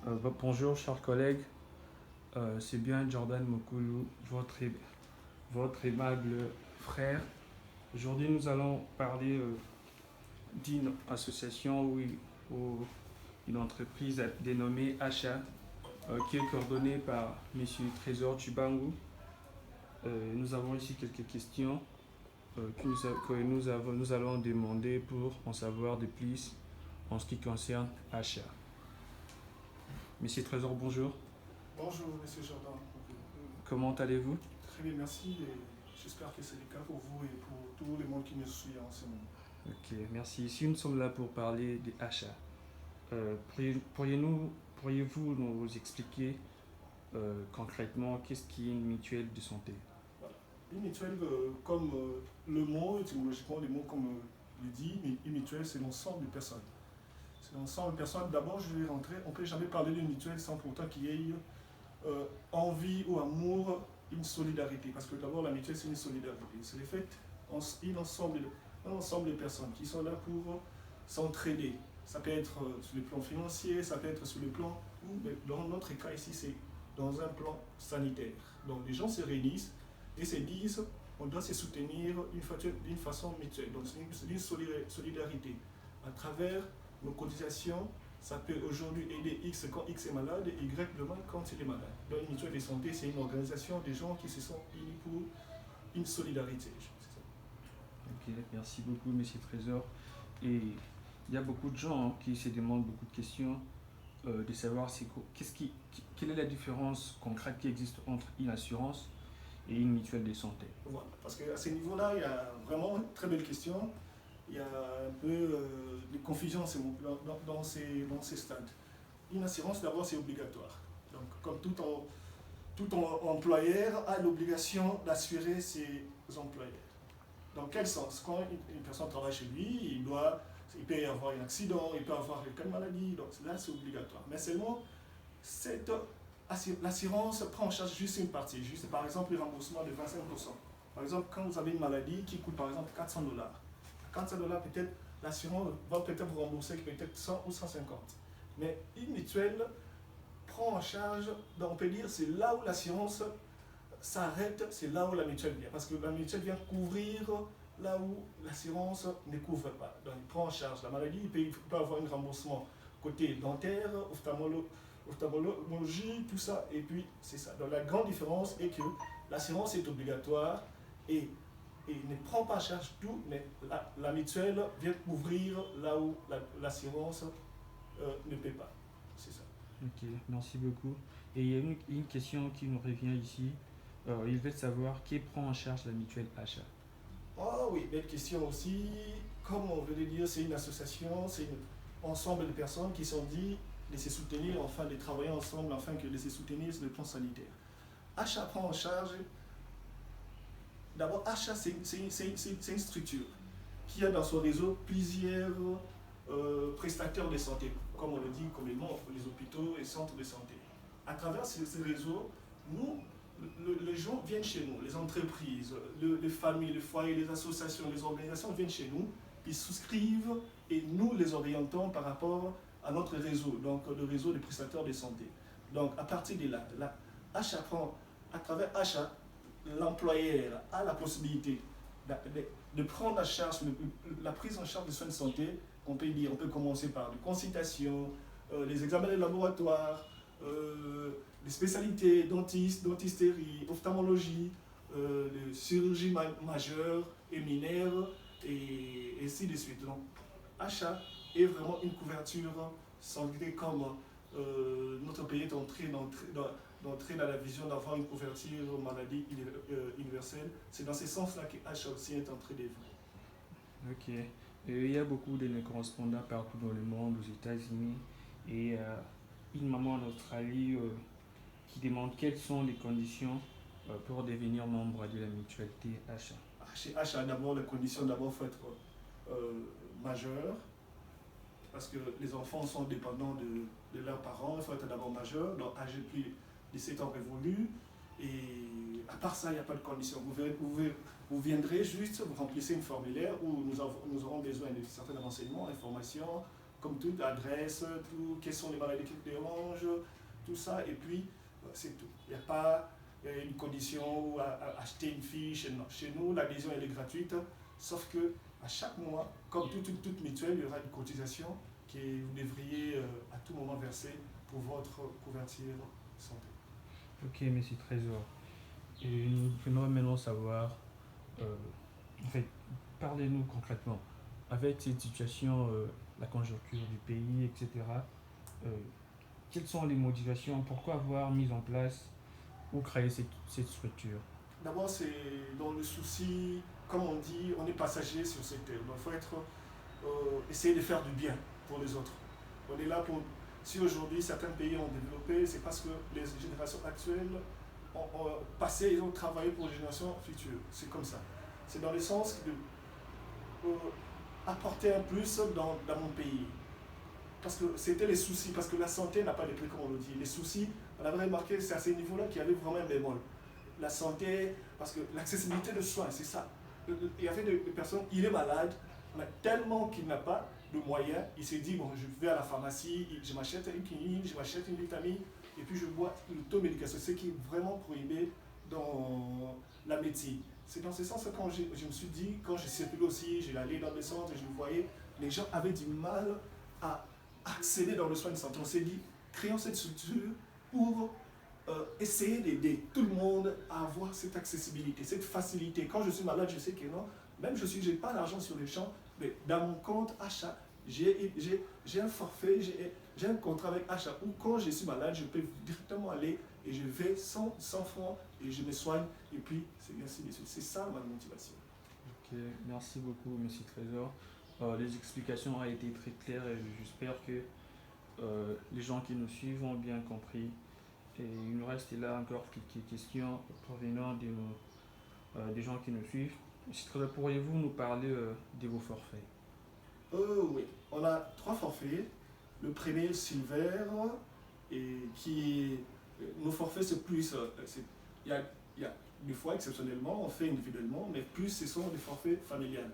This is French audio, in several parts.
Bonjour chers collègues. C'est bien Jordan Mokulu, votre aimable frère. Aujourd'hui nous allons parler d'une association ou une entreprise dénommée Achat, qui est coordonnée par M. Trésor Tubangu. Nous avons ici quelques questions nous allons demander pour en savoir de plus en ce qui concerne Achat. Monsieur Trésor, bonjour. Bonjour, Monsieur Jordan. Comment allez-vous? Très bien, merci. Et j'espère que c'est le cas pour vous et pour tout le monde qui nous suit en ce moment. Ok, merci. Ici, nous sommes là pour parler des achats. Pourriez-vous nous expliquer concrètement qu'est-ce qui est une mutuelle de santé? Voilà. Une mutuelle, comme le mot, étymologiquement, le mot comme le dit, mais une mutuelle, c'est l'ensemble de personnes. C'est l'ensemble de personnes. D'abord, je vais rentrer. On ne peut jamais parler d'une mutuelle sans pour autant qu'il y ait envie ou amour, une solidarité. Parce que d'abord, la mutuelle, c'est une solidarité. C'est le fait, un ensemble de personnes qui sont là pour s'entraider. Ça peut être sur le plan financier, ça peut être sur le plan, ou dans notre cas ici, c'est dans un plan sanitaire. Donc les gens se réunissent et se disent, on doit se soutenir d'une façon mutuelle, donc d'une solidarité. À travers nos cotisations, ça peut aujourd'hui aider X quand X est malade et Y demain quand il est malade. Donc une mutuelle de santé, c'est une organisation des gens qui se sont unis pour une solidarité. Ok, merci beaucoup, Monsieur Trésor. Et il y a beaucoup de gens qui se demandent beaucoup de questions, de savoir quelle est la différence concrète qui existe entre une assurance et une mutuelle de santé. Voilà, parce qu'à ce niveau-là, il y a vraiment une très belle question. Il y a un peu de confusion dans ces stades. Une assurance, d'abord, c'est obligatoire. Donc, comme tout employeur a l'obligation d'assurer ses employés. Dans quel sens? Quand une personne travaille chez lui, il peut y avoir un accident, il peut avoir une maladie, donc là c'est obligatoire. Mais seulement, l'assurance prend en charge juste une partie, juste par exemple le remboursement de 25%. Par exemple, quand vous avez une maladie qui coûte par exemple $400, $400 peut-être, l'assurance va peut-être vous rembourser peut-être 100 ou 150. Mais une mutuelle prend en charge, donc on peut dire c'est là où l'assurance s'arrête, c'est là où la mutuelle vient. Parce que la mutuelle vient couvrir là où l'assurance ne couvre pas. Donc il prend en charge la maladie, il peut avoir un remboursement côté dentaire, ophtalmologie, tout ça, et puis c'est ça. Donc la grande différence est que l'assurance est obligatoire et ne prend pas en charge tout, mais la mutuelle vient couvrir là où l'assurance ne paie pas. C'est ça. Ok, merci beaucoup. Et il y a une question qui nous revient ici. Il veut savoir qui prend en charge la mutuelle achat. Ah oui, belle question aussi. Comme on veut le dire, c'est une association, c'est un ensemble de personnes qui sont dit de se soutenir, enfin de travailler ensemble, afin de se soutenir sur le plan sanitaire. Achat prend en charge. D'abord, Achat, c'est une structure qui a dans son réseau plusieurs prestataires de santé, comme on le dit communément, les hôpitaux et centres de santé. À travers ce réseau, nous, les gens viennent chez nous, les entreprises, les familles, les foyers, les associations, les organisations viennent chez nous, ils souscrivent et nous les orientons par rapport à notre réseau, donc le réseau des prestataires de santé. Donc à partir de là, à travers Achat, l'employeur a la possibilité de prendre en charge la prise en charge des soins de santé. On peut commencer par des consultations, les examens de laboratoire, les spécialités dentisterie, ophtalmologie, les chirurgies majeures et mineures, et ainsi de suite. Donc, Achat est vraiment une couverture santé comme notre pays est entré dans la vision d'avoir une couverture maladie universelle. C'est dans ce sens-là que Achat aussi est entré d'évoluer. Ok. Il y a beaucoup de nos correspondants partout dans le monde, aux États-Unis et une maman en Australie qui demande quelles sont les conditions pour devenir membre de la mutualité achat. Chez Achat, d'abord, les conditions d'abord faut être majeur, parce que les enfants sont dépendants de leurs parents, il faut être d'abord majeur, donc âgé plus de 7 ans révolus. Et à part ça, il n'y a pas de condition. Vous viendrez juste, vous remplissez une formulaire où nous aurons besoin de certains renseignements, informations, comme toute adresse, quelles sont les maladies qui dérangent, tout ça, et puis c'est tout. Il n'y a pas une condition ou à acheter une fiche. Non. Chez nous, l'adhésion elle est gratuite, sauf que à chaque mois, comme toute mutuelle, il y aura une cotisation que vous devriez à tout moment verser pour votre couverture santé. Ok, Monsieur Trésor. Et nous voudrions maintenant savoir, en fait, parlez-nous concrètement, avec cette situation, la conjoncture du pays, etc., quelles sont les motivations, pourquoi avoir mis en place ou créé cette structure? D'abord, c'est dans le souci, comme on dit, on est passager sur cette terre. Donc, il faut essayer de faire du bien pour les autres. On est là pour. Si aujourd'hui certains pays ont développé, c'est parce que les générations actuelles ont passé, ils ont travaillé pour les générations futures. C'est comme ça. C'est dans le sens de apporter un plus dans mon pays. Parce que c'était les soucis, parce que la santé n'a pas de prix, comme on le dit. Les soucis, on avait remarqué, c'est à ces niveaux-là qu'il y avait vraiment un bémol. La santé, parce que l'accessibilité de soins, c'est ça. Il y avait des personnes, il est malade, mais tellement qu'il n'a pas de moyens, il s'est dit, bon, je vais à la pharmacie, je m'achète une quinine, je m'achète une vitamine, et puis je bois l'automédication, ce qui est vraiment prohibé dans la médecine. C'est dans ce sens que quand je me suis dit, quand je circulais aussi, j'allais dans des centres et je voyais, les gens avaient du mal à accéder dans le soin de santé. On s'est dit, créons cette structure pour essayer d'aider tout le monde à avoir cette accessibilité, cette facilité. Quand je suis malade, je sais que non, même je n'ai pas d'argent sur les champs, mais dans mon compte achat, j'ai un forfait, j'ai un contrat avec achat où quand je suis malade, je peux directement aller et je vais sans francs et je me soigne et puis c'est ainsi de suite. C'est ça ma motivation. Ok, merci beaucoup, Monsieur Trésor. Les explications ont été très claires et j'espère que les gens qui nous suivent ont bien compris. Et il nous reste là encore quelques questions provenant des gens qui nous suivent. Monsieur Trésor, pourriez-vous nous parler de vos forfaits? Oui, on a 3 forfaits. Le premier, Silver, et nos forfaits, c'est plus. Il y a des fois, exceptionnellement, on fait individuellement, mais plus ce sont des forfaits familiales.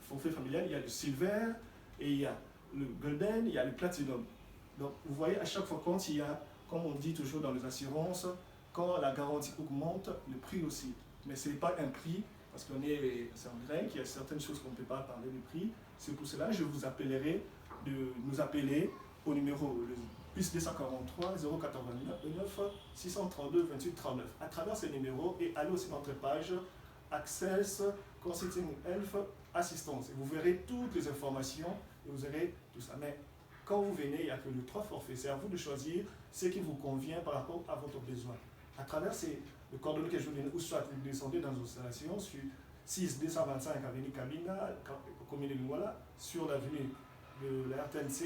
Forfait familial, il y a le Silver, et il y a le Golden, il y a le Platinum. Donc, vous voyez, à chaque fois, quand il y a, comme on dit toujours dans les assurances, quand la garantie augmente, le prix aussi. Mais ce n'est pas un prix, parce c'est en grec, il y a certaines choses qu'on ne peut pas parler du prix. C'est pour cela que je vous appellerai de nous appeler au numéro plus 243 089 632 28 39 à travers ces numéros et allez aussi dans notre page Access Consulting Health Assistance. Et vous verrez toutes les informations et vous verrez tout ça. Mais quand vous venez, il n'y a que les 3 forfaits. C'est à vous de choisir ce qui vous convient par rapport à votre besoin. À travers le coordonnées que je vous donne, ou soit vous descendez dans nos installations sur 6 225 avenue Kabinda, commune de Luwala, sur l'avenue de la RTNC,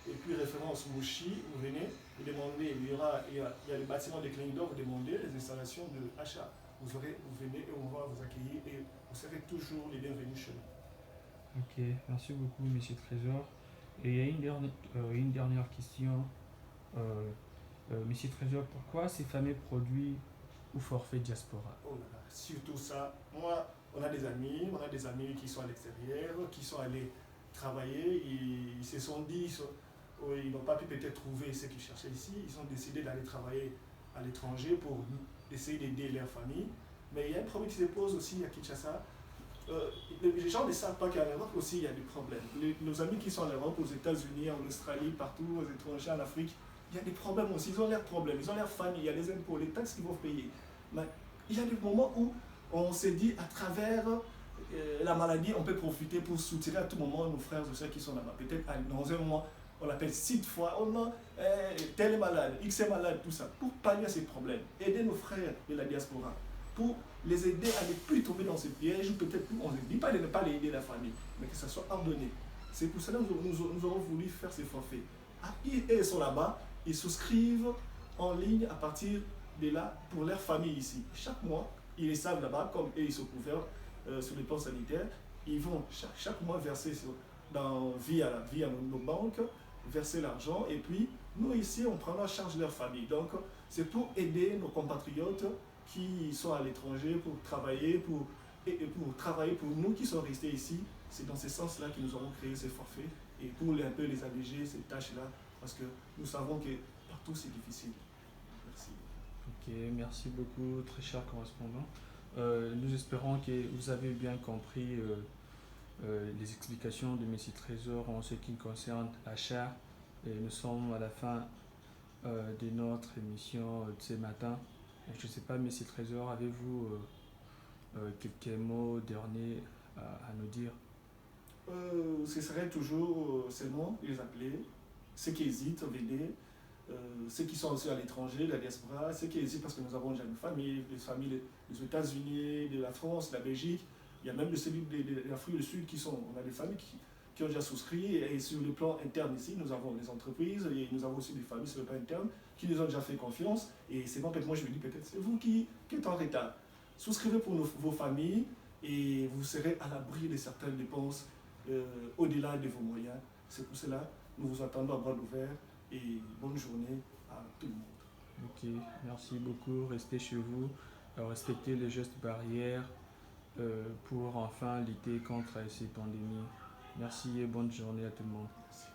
et puis référence Mouchi, vous venez, vous demandez, il y a le bâtiment de clinique d'or, vous demandez les installations de achat. Vous venez et on va vous accueillir et vous serez toujours les bienvenus chez nous. Ok, merci beaucoup, Monsieur Trésor. Et il y a une dernière question. Monsieur Trésor, pourquoi ces fameux produits ou forfaits diaspora? Oh là là, surtout ça. Moi, on a des amis qui sont à l'extérieur, qui sont allés travailler, ils se sont dit, ils n'ont pas pu peut-être trouver ce qu'ils cherchaient ici, ils ont décidé d'aller travailler à l'étranger pour essayer d'aider leur famille. Mais il y a un problème qui se pose aussi à Kinshasa. Les gens ne savent pas qu'en Europe aussi il y a des problèmes. Nos amis qui sont en Europe, aux États-Unis, en Australie, partout, aux étrangers, en Afrique, il y a des problèmes aussi. Ils ont leurs problèmes, ils ont leur famille, il y a les impôts, les taxes qu'ils vont payer. Mais il y a des moments où on s'est dit à travers la maladie, on peut profiter pour soutenir à tout moment nos frères et sœurs qui sont là-bas. Peut-être dans un mois, on l'appelle 6 fois, oh non, tel est malade, X est malade, tout ça, pour pallier à ces problèmes. Aider nos frères de la diaspora, pour les aider à ne plus tomber dans ces pièges, ou peut-être, on ne dit pas de ne pas aider la famille, mais que ça soit ordonné. C'est pour cela que nous avons voulu faire ces forfaits. Ils sont là-bas, ils souscrivent en ligne à partir de là pour leur famille ici. Chaque mois, ils les savent là-bas, comme ils sont couverts sur les plans sanitaires, ils vont chaque mois verser via nos banques, verser l'argent, et puis nous ici, on prend en charge leur famille. Donc, c'est pour aider nos compatriotes qui sont à l'étranger pour travailler, pour travailler pour nous qui sommes restés ici. C'est dans ce sens-là que nous avons créé ces forfaits et pour un peu les alléger, ces tâches-là, parce que nous savons que partout c'est difficile. Merci. Ok, merci beaucoup, très cher correspondant. Nous espérons que vous avez bien compris les explications de M. Trésor en ce qui concerne l'achat. Et nous sommes à la fin de notre émission de ce matin. Je ne sais pas, M. Trésor, avez-vous quelques mots derniers à nous dire? Ce serait toujours seulement les appeler, ceux qui hésitent, venez, ceux qui sont aussi à l'étranger, la diaspora, ceux qui hésitent parce que nous avons déjà une famille, les familles des États-Unis, de la France, de la Belgique, il y a même celui de l'Afrique du Sud on a des familles qui ont déjà souscrit, et sur le plan interne ici, nous avons des entreprises et nous avons aussi des familles sur le plan interne qui nous ont déjà fait confiance, et c'est bon, peut-être moi je me dis peut-être c'est vous qui êtes en retard. Souscrivez pour vos familles et vous serez à l'abri de certaines dépenses au-delà de vos moyens. C'est pour cela que nous vous attendons à bras ouverts et bonne journée à tout le monde. Ok, merci beaucoup. Restez chez vous, respectez les gestes barrières pour enfin lutter contre ces pandémies. Merci et bonne journée à tout le monde. Merci.